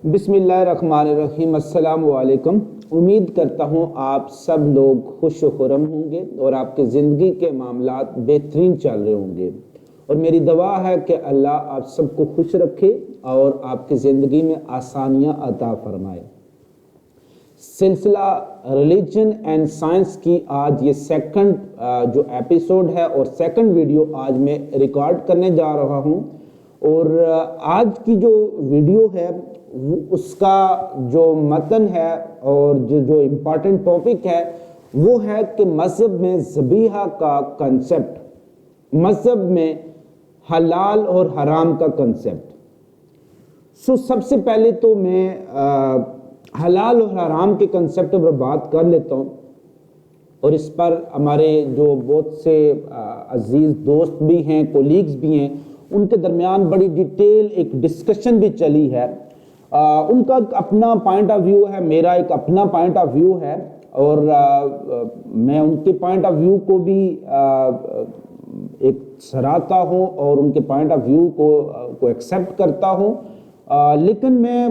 بسم اللہ الرحمن الرحیم۔ السلام علیکم۔ امید کرتا ہوں آپ سب لوگ خوش و خرم ہوں گے اور آپ کے زندگی کے معاملات بہترین چل رہے ہوں گے، اور میری دعا ہے کہ اللہ آپ سب کو خوش رکھے اور آپ کی زندگی میں آسانیاں عطا فرمائے۔ سلسلہ ریلیجن اینڈ سائنس کی آج یہ سیکنڈ جو ایپیسوڈ ہے اور سیکنڈ ویڈیو آج میں ریکارڈ کرنے جا رہا ہوں، اور آج کی جو ویڈیو ہے اس کا جو متن ہے اور جو امپورٹنٹ ٹاپک ہے وہ ہے کہ مذہب میں ذبیحہ کا کنسیپٹ، مذہب میں حلال اور حرام کا کنسیپٹ۔ سب سے پہلے تو میں حلال اور حرام کے کنسیپٹ پر بات کر لیتا ہوں، اور اس پر ہمارے جو بہت سے عزیز دوست بھی ہیں، کولیگز بھی ہیں، ان کے درمیان بڑی ڈیٹیل ایک ڈسکشن بھی چلی ہے۔ ان کا اپنا پوائنٹ آف ویو ہے، میرا ایک اپنا پوائنٹ آف ویو ہے، اور میں ان کے پوائنٹ آف ویو کو بھی ایک سراہتا ہوں اور ان کے پوائنٹ آف ویو کو ایکسیپٹ کرتا ہوں، لیکن میں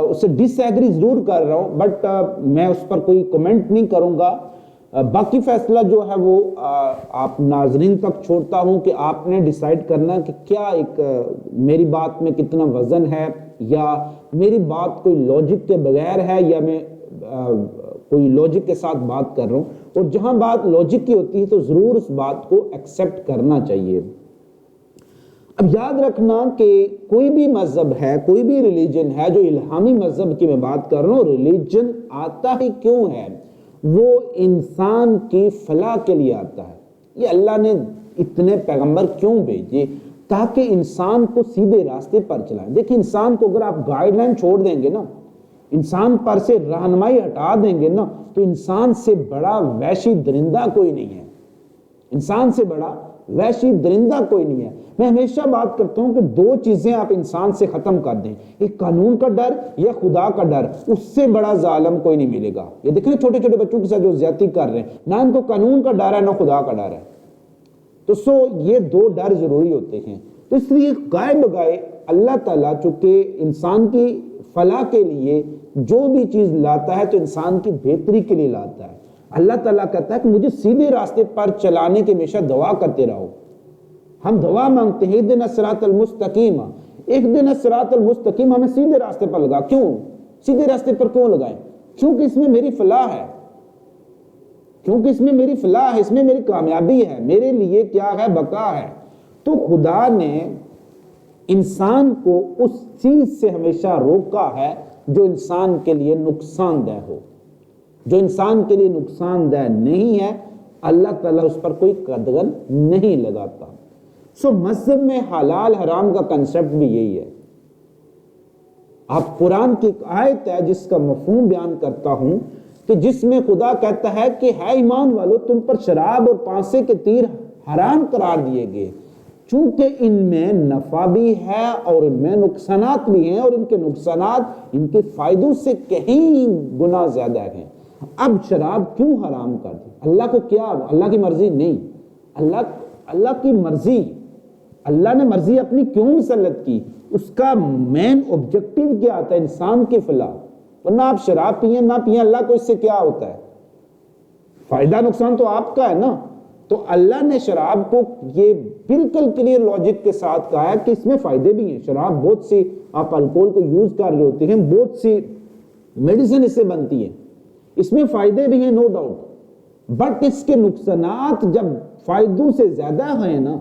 اسے ڈس ایگری ضرور کر رہا ہوں، بٹ میں اس پر کوئی کمنٹ نہیں کروں گا۔ باقی فیصلہ جو ہے وہ آپ ناظرین تک چھوڑتا ہوں کہ آپ نے ڈیسائیڈ کرنا کہ کیا ایک میری بات میں کتنا وزن ہے، یا میری بات کوئی لاجک کے بغیر ہے، یا میں کوئی لاجک کے ساتھ بات کر رہا ہوں، اور جہاں بات لاجک کی ہوتی ہے تو ضرور اس بات کو ایکسیپٹ کرنا چاہیے۔ اب یاد رکھنا کہ کوئی بھی مذہب ہے، کوئی بھی ریلیجن ہے، جو الہامی مذہب کی میں بات کر رہا ہوں، ریلیجن آتا ہی کیوں ہے؟ وہ انسان کی فلاح کے لیے آتا ہے۔ یہ اللہ نے اتنے پیغمبر کیوں بھیجے؟ تاکہ انسان کو سیدھے راستے پر چلائیں۔ دیکھیں، انسان کو اگر آپ گائیڈ لائن چھوڑ دیں گے نا، انسان پر سے رہنمائی ہٹا دیں گے نا، تو انسان سے بڑا وحشی درندہ کوئی نہیں ہے، انسان سے بڑا وحشی درندہ کوئی نہیں ہے۔ میں ہمیشہ بات کرتا ہوں کہ دو چیزیں آپ انسان سے ختم کر دیں، ایک قانون کا ڈر یا خدا کا ڈر، اس سے بڑا ظالم کوئی نہیں ملے گا۔ یہ دیکھیں چھوٹے چھوٹے بچوں کے ساتھ جو زیادتی کر رہے ہیں، نہ ان کو قانون کا ڈر ہے نہ خدا کا ڈر ہے، تو یہ دو ڈر ضروری ہوتے ہیں۔ تو اس لیے گائے بگائے اللہ تعالیٰ چونکہ انسان کی فلاح کے لیے جو بھی چیز لاتا ہے تو انسان کی بہتری کے لیے لاتا ہے۔ اللہ تعالیٰ کہتا ہے کہ مجھے سیدھے راستے پر چلانے کے ہمیشہ دعا کرتے رہو۔ ہم دعا مانگتے ہیں اہدنا الصراط المستقیم، اہدنا الصراط المستقیم، ہمیں سیدھے راستے پر لگا۔ کیوں سیدھے راستے پر کیوں لگائیں؟ کیونکہ اس میں میری فلاح ہے، کیونکہ اس میں میری فلاح ہے، اس میں میری کامیابی ہے، میرے لیے کیا ہے؟ بقا ہے۔ تو خدا نے انسان کو اس چیز سے ہمیشہ روکا ہے جو انسان کے لیے نقصان دہ ہو، جو انسان کے لیے نقصان دہ نہیں ہے، اللہ تعالیٰ اس پر کوئی قدغن نہیں لگاتا۔ مذہب میں حلال حرام کا کنسیپٹ بھی یہی ہے۔ آپ قرآن کی ایک آیت ہے جس کا مفہوم بیان کرتا ہوں، کہ جس میں خدا کہتا ہے کہ ہے ایمان والو، تم پر شراب اور پانسے کے تیر حرام قرار دیے گئے، چونکہ ان میں نفع بھی ہے اور ان میں نقصانات بھی ہیں، اور ان کے نقصانات ان کے فائدوں سے کہیں گنا زیادہ ہیں۔ اب شراب کیوں حرام کر دی؟ اللہ کو کیا؟ اللہ کی مرضی نہیں، اللہ کی مرضی، اللہ نے مرضی اپنی کیوں مسلط کی؟ اس کا مین آبجیکٹو کیا آتا ہے؟ انسان کی فلاح۔ ورنہ آپ شراب پئیں نہ پئیں، اللہ کو اس سے کیا ہوتا ہے؟ فائدہ نقصان تو آپ کا ہے نا۔ تو اللہ نے شراب کو یہ بالکل کلیئر لاجک کے ساتھ کہا ہے کہ اس میں فائدے بھی ہیں۔ شراب بہت سی، آپ الکوہل کو یوز کر رہے ہوتے ہیں، بہت سی میڈیسن اس سے بنتی ہے، اس میں فائدے بھی ہیں نو ڈاؤٹ، بٹ اس کے نقصانات جب فائدوں سے زیادہ ہیں نا،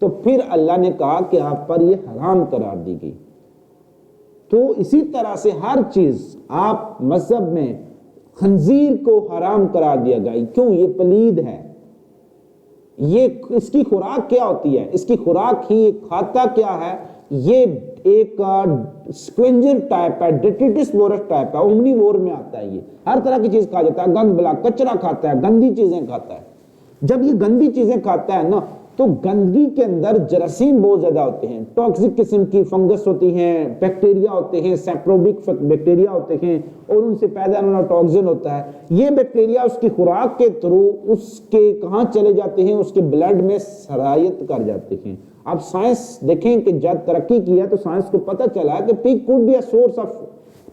تو پھر اللہ نے کہا کہ آپ پر یہ حرام قرار دی گئی۔ تو اسی طرح سے ہر چیز، آپ مذہب میں خنزیر کو حرام قرار دیا گیا، کیوں؟ یہ پلید ہے، یہ اس کی خوراک کیا ہوتی ہے؟ اس کی خوراک ہی کھاتا کیا ہے؟ یہ ایک اسکوینجر ٹائپ ہے، ڈیٹریٹس وورس ٹائپ ہے، اومنی وور میں آتا ہے، یہ ہر طرح کی چیز کھا جاتا ہے، گند بلا کچرا کھاتا ہے، گندی چیزیں کھاتا ہے۔ جب یہ گندی چیزیں کھاتا ہے نا، تو گندگی کے اندر جراثیم بہت زیادہ ہوتے ہیں، ٹاکسک قسم کی فنگس ہوتی ہیں، بیکٹیریا ہوتے ہیں، سیپروبک بیکٹیریا ہوتے ہیں، اور ان سے پیدا ہونا ٹاکسن ہوتا ہے۔ یہ بیکٹیریا اس کی خوراک کے تھرو اس کے کہاں چلے جاتے ہیں؟ اس کے بلڈ میں سرایت کر جاتے ہیں۔ اب سائنس دیکھیں کہ جب ترقی کی ہے تو سائنس کو پتہ چلا کہ P code be a source of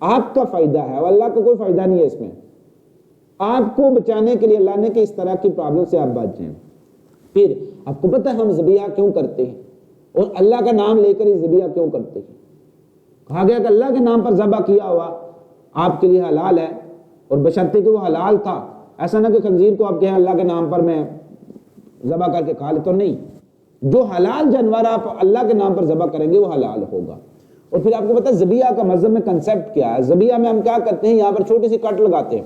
آپ کا فائدہ ہے اور اللہ کا کوئی فائدہ نہیں ہے اس میں. آپ کو بچانے کے لیے اللہ نے کہ اس طرح کی پرابلم سے آپ بچ جائیں. پھر آپ کو پتہ ہے ہم ذبیحہ کیوں کرتے ہیں اور اللہ کا نام لے کر یہ ذبیحہ کیوں کرتے ہیں؟ کہا گیا کہ اللہ کے نام پر ذبح کیا ہوا آپ کے لیے حلال ہے اور بشرطے کہ وہ حلال تھا. ایسا نہ کہ خنزیر کو آپ کہیں اللہ کے نام پر میں ذبح کر کے کھا لے، تو نہیں. جو حلال جانور آپ اللہ کے نام پر ذبح کریں گے وہ حلال ہوگا. اور پھر آپ کو پتہ ہے ذبیحہ کا مذہب میں کنسیپٹ کیا ہے. ذبیحہ میں ہم کیا کرتے ہیں، یہاں پر چھوٹی سی کٹ لگاتے ہیں.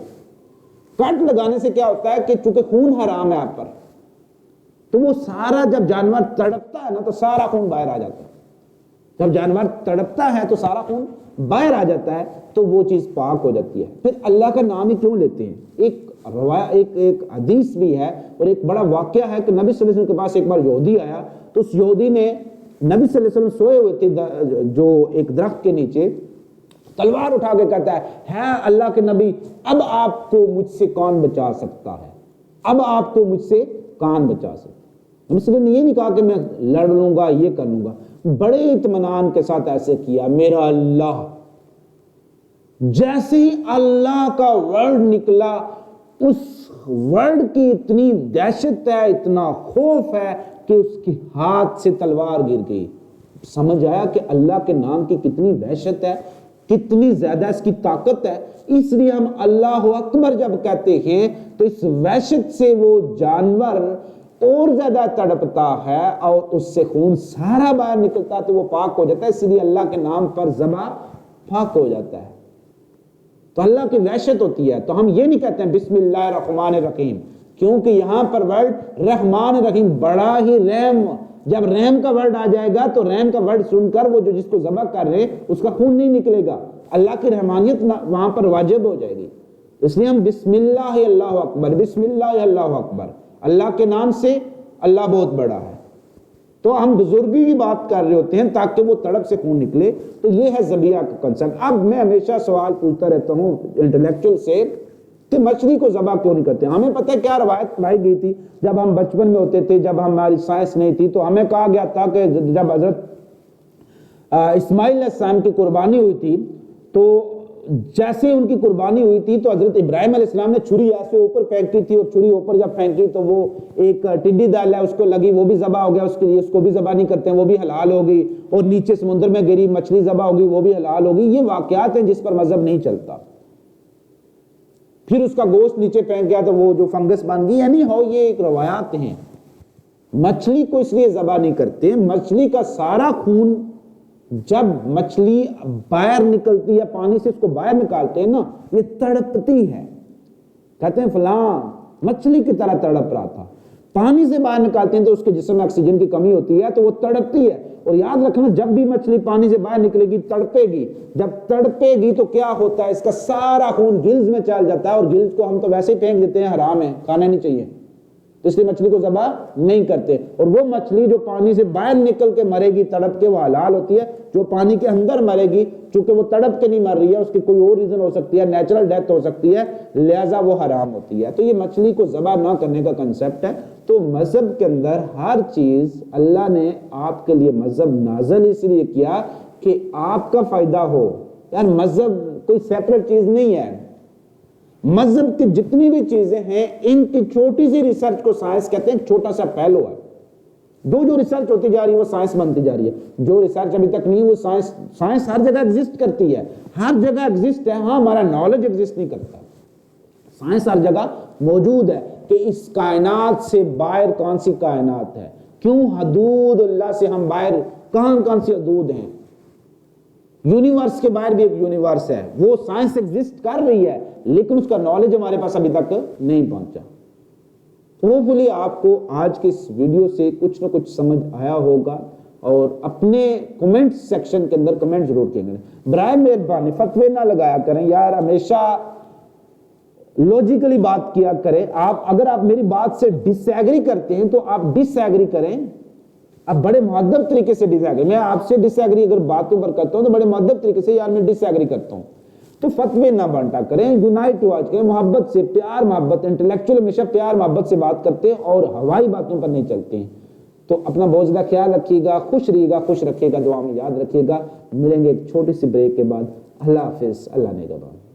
کٹ لگانے سے کیا ہوتا ہے کہ چونکہ خون حرام ہے آپ پر، تو وہ سارا جب جانور تڑپتا ہے نا تو سارا خون باہر آ جاتا ہے. جب جانور تڑپتا ہے تو سارا خون باہر آ جاتا ہے تو وہ چیز پاک ہو جاتی ہے. پھر اللہ کا نام ہی کیوں لیتے ہیں؟ ایک حدیث بھی ہے اور ایک بڑا واقعہ ہے کہ نبی صلی اللہ علیہ وسلم کے پاس ایک بار یہودی آیا تو اس یہودی نے نبی صلی اللہ علیہ وسلم سوئے ہوئے تھے جو ایک درخت کے نیچے، تلوار اٹھا کے کہتا ہے اللہ کے نبی اب آپ کو مجھ سے کون بچا سکتا ہے، اب آپ کو مجھ سے کون بچا سکتا ہے. نبی صلی اللہ علیہ وسلم نے یہ نہیں کہا کہ میں لڑ لوں گا یہ کر لوں گا، بڑے اطمینان کے ساتھ ایسے کیا، میرا اللہ. جیسے ہی اللہ کا ورڈ نکلا اس ورڈ کی اتنی دہشت ہے، اتنا خوف ہے کہ اس کے ہاتھ سے تلوار گر گئی. سمجھ آیا کہ اللہ کے نام کی کتنی دہشت ہے، کتنی زیادہ اس کی طاقت ہے. اس لیے ہم اللہ اکبر جب کہتے ہیں تو اس وحشت سے وہ جانور اور زیادہ تڑپتا ہے اور اس سے خون سارا باہر نکلتا ہے تو وہ پاک ہو جاتا ہے. اس لیے اللہ کے نام پر ذبح پاک ہو جاتا ہے. تو اللہ کی وحشت ہوتی ہے. تو ہم یہ نہیں کہتے ہیں بسم اللہ الرحمن الرحیم، کیونکہ یہاں پر ورڈ رحمان الرحیم، بڑا ہی رحم. جب رحم کا ورڈ آ جائے گا تو رحم کا ورڈ سن کر وہ جو جس کو ذبح کر رہے اس کا خون نہیں نکلے گا، اللہ کی رحمانیت وہاں پر واجب ہو جائے گی. اس لیے ہم بسم اللہ اللہ اکبر، بسم اللہ اللہ اکبر، اللہ کے نام سے اللہ بہت بڑا ہے. تو ہم بزرگی کی بات کر رہے ہوتے ہیں تاکہ وہ تڑپ سے خون نکلے. تو یہ ہے ذبیحہ کا کنسپٹ. اب میں ہمیشہ سوال پوچھتا رہتا ہوں انٹلیکچوئل سے کہ مچھلی کو ذبح کیوں نہیں کرتے؟ ہمیں پتہ ہے کیا روایت پائی گئی تھی جب ہم بچپن میں ہوتے تھے، جب ہماری سائنس نہیں تھی تو ہمیں کہا گیا تھا کہ جب حضرت اسماعیل علیہ السلام کی قربانی ہوئی تھی تو جیسے ان کی قربانی ہوئی تھی تو حضرت ابراہیم علیہ السلام نے چھری ایسے اوپر پھینکی تھی اور چھری اوپر جب پھینکی تو وہ ایک ٹڈی دال ہے اس کو لگی، وہ بھی ذبح ہو گیا. اس کے لیے اس کو بھی ذبح نہیں کرتے ہیں، وہ بھی حلال ہوگی. اور نیچے سمندر میں گری مچھلی ذبح ہوگی، وہ بھی حلال ہوگی. یہ واقعات ہیں جس پر مذہب نہیں چلتا. پھر اس کا گوشت نیچے پھینک گیا تو وہ جو فنگس بن گئی، یعنی یہ ایک روایات ہیں. مچھلی کو اس لیے ذبح نہیں کرتے. مچھلی کا سارا خون جب مچھلی باہر نکلتی ہے پانی سے، اس کو باہر نکالتے ہیں نا، یہ تڑپتی ہے. کہتے ہیں فلاں مچھلی کی طرح تڑپ رہا تھا. پانی سے باہر نکالتے ہیں تو اس کے جسم میں آکسیجن کی کمی ہوتی ہے تو وہ تڑپتی ہے. اور یاد رکھنا جب بھی مچھلی پانی سے باہر نکلے گی تڑپے گی. جب تڑپے گی تو کیا ہوتا ہے، اس کا سارا خون گلز میں چل جاتا ہے اور گلز کو ہم تو ویسے ہی پھینک دیتے ہیں، حرام ہے، کھانا نہیں چاہیے. تو اس لیے مچھلی کو ذبح نہیں کرتے. اور وہ مچھلی جو پانی سے باہر نکل کے مرے گی تڑپ کے، وہ حلال ہوتی ہے. جو پانی کے اندر مرے گی چونکہ وہ تڑپ کے نہیں مر رہی ہے، اس کی کوئی اور ریزن ہو سکتی ہے، نیچرل ڈیتھ ہو سکتی ہے، لہٰذا وہ حرام ہوتی ہے. تو یہ مچھلی کو ذبح نہ کرنے کا کنسیپٹ ہے. تو مذہب کے اندر ہر چیز اللہ نے آپ کے لیے مذہب نازل اس لیے کیا کہ آپ کا فائدہ ہو. یار مذہب کوئی سیپریٹ چیز نہیں ہے. مذہب کی جتنی بھی چیزیں ہیں ان کی چھوٹی سی ریسرچ کو سائنس کہتے ہیں. ایک چھوٹا سا پہلو ہے. جو ریسرچ ہوتی جا رہی ہے وہ سائنس بنتی جا رہی ہے. جو ریسرچ ابھی تک نہیں وہ سائنس ہر جگہ ایگزسٹ کرتی ہے، ہر جگہ ایگزسٹ ہے. ہاں ہمارا نالج ایگزسٹ نہیں کرتا. سائنس ہر جگہ موجود ہے کہ اس کائنات سے باہر کون سی کائنات ہے، کیوں حدود اللہ سے ہم باہر کون سی حدود ہیں. یونیورس کے باہر بھی ایک یونیورس ہے، وہ سائنس ایگزسٹ کر رہی ہے لیکن اس کا نالج ہمارے پاس ابھی تک نہیں پہنچا. ہوپفلی آپ کو آج کے اس ویڈیو سے کچھ نہ کچھ سمجھ آیا ہوگا اور اپنے کمنٹ سیکشن کے اندر کمنٹ ضرور کیے گئے. برائے مہربانی فتوے نہ لگایا کریں یار، ہمیشہ لوجیکلی بات کیا کریں. اگر آپ میری بات سے ڈس ایگری کرتے ہیں تو آپ ڈس ایگری کریں. اب بڑے مہذب طریقے سے ڈس ایگری، میں آپ سے ڈس ایگری اگر باتوں پر کرتا ہوں تو بڑے مہذب طریقے سے یار میں ڈس ایگری کرتا ہوں. تو فتوے نہ بانٹا کریں، یونائٹ ہو آج کے محبت سے، پیار محبت. انٹلیکچوئل ہمیشہ پیار محبت سے بات کرتے ہیں اور ہوائی باتوں پر نہیں چلتے ہیں. تو اپنا بہت زیادہ خیال رکھیے گا، خوش رہیے گا، خوش رکھیے گا، دعا میں یاد رکھیے گا. ملیں گے ایک چھوٹی سی بریک کے بعد. اللہ حافظ، اللہ نگہبان۔